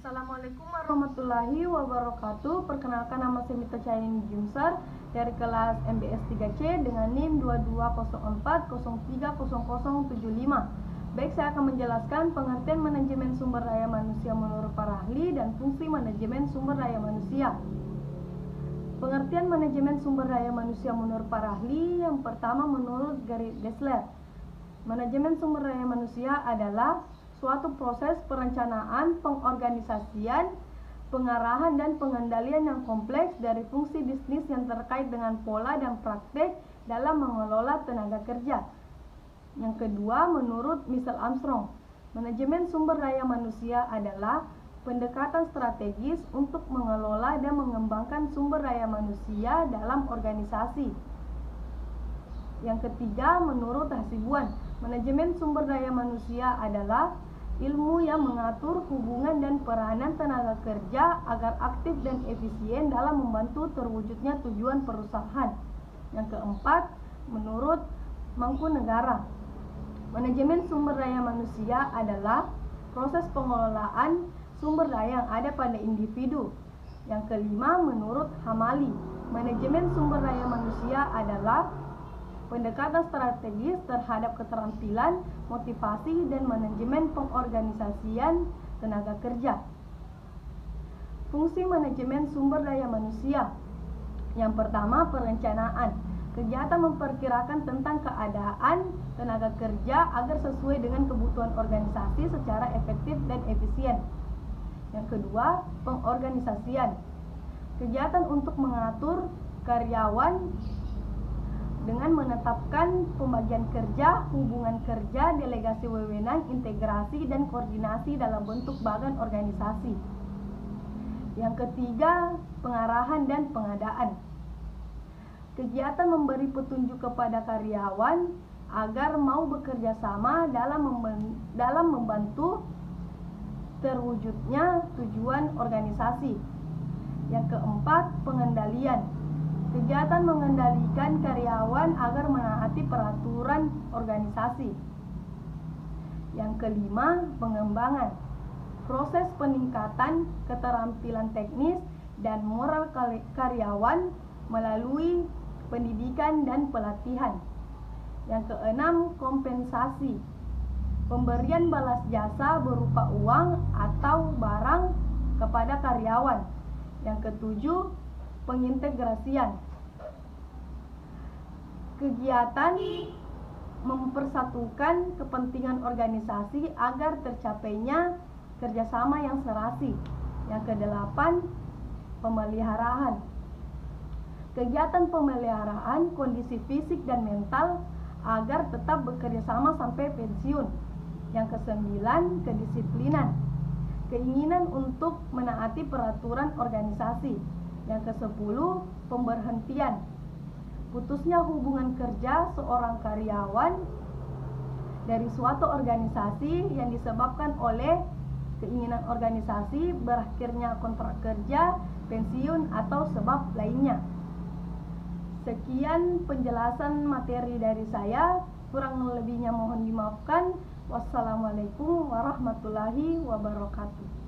Assalamualaikum warahmatullahi wabarakatuh. Perkenalkan, nama saya Mita Caini Jumsar dari kelas MBS 3C dengan NIM 2204030075. Baik, saya akan menjelaskan pengertian manajemen sumber daya manusia menurut para ahli dan fungsi manajemen sumber daya manusia. Pengertian manajemen sumber daya manusia menurut para ahli. Yang pertama, menurut Gary Dessler, manajemen sumber daya manusia adalah suatu proses perencanaan, pengorganisasian, pengarahan, dan pengendalian yang kompleks dari fungsi bisnis yang terkait dengan pola dan praktek dalam mengelola tenaga kerja. Yang kedua, menurut Michael Armstrong, manajemen sumber daya manusia adalah pendekatan strategis untuk mengelola dan mengembangkan sumber daya manusia dalam organisasi. Yang ketiga, menurut Hasibuan, manajemen sumber daya manusia adalah ilmu yang mengatur hubungan dan peranan tenaga kerja agar aktif dan efisien dalam membantu terwujudnya tujuan perusahaan. Yang keempat, menurut Mangkunegara, manajemen sumber daya manusia adalah proses pengelolaan sumber daya yang ada pada individu. Yang kelima, menurut Hamali, manajemen sumber daya manusia adalah pendekatan strategis terhadap keterampilan, motivasi, dan manajemen pengorganisasian tenaga kerja. Fungsi manajemen sumber daya manusia. Yang pertama, perencanaan. Kegiatan memperkirakan tentang keadaan tenaga kerja agar sesuai dengan kebutuhan organisasi secara efektif dan efisien. Yang kedua, pengorganisasian. Kegiatan untuk mengatur karyawan dengan menetapkan pembagian kerja, hubungan kerja, delegasi wewenang, integrasi, dan koordinasi dalam bentuk badan organisasi. Yang ketiga, pengarahan dan pengadaan. Kegiatan memberi petunjuk kepada karyawan agar mau bekerja sama dalam membantu terwujudnya tujuan organisasi. Yang keempat, pengendalian. Kegiatan mengendalikan karyawan agar menaati peraturan organisasi. Yang kelima, pengembangan. Proses peningkatan keterampilan teknis dan moral karyawan melalui pendidikan dan pelatihan. Yang keenam, kompensasi. Pemberian balas jasa berupa uang atau barang kepada karyawan. Yang ketujuh, pengintegrasian. Kegiatan mempersatukan kepentingan organisasi agar tercapainya kerjasama yang serasi. Yang kedelapan, pemeliharaan. Kegiatan pemeliharaan kondisi fisik dan mental agar tetap bekerja sama sampai pensiun. Yang kesembilan, kedisiplinan. Keinginan untuk menaati peraturan organisasi. Yang kesepuluh, pemberhentian. Putusnya hubungan kerja seorang karyawan dari suatu organisasi yang disebabkan oleh keinginan organisasi, berakhirnya kontrak kerja, pensiun, atau sebab lainnya. Sekian penjelasan materi dari saya, kurang lebihnya mohon dimaafkan. Wassalamualaikum warahmatullahi wabarakatuh.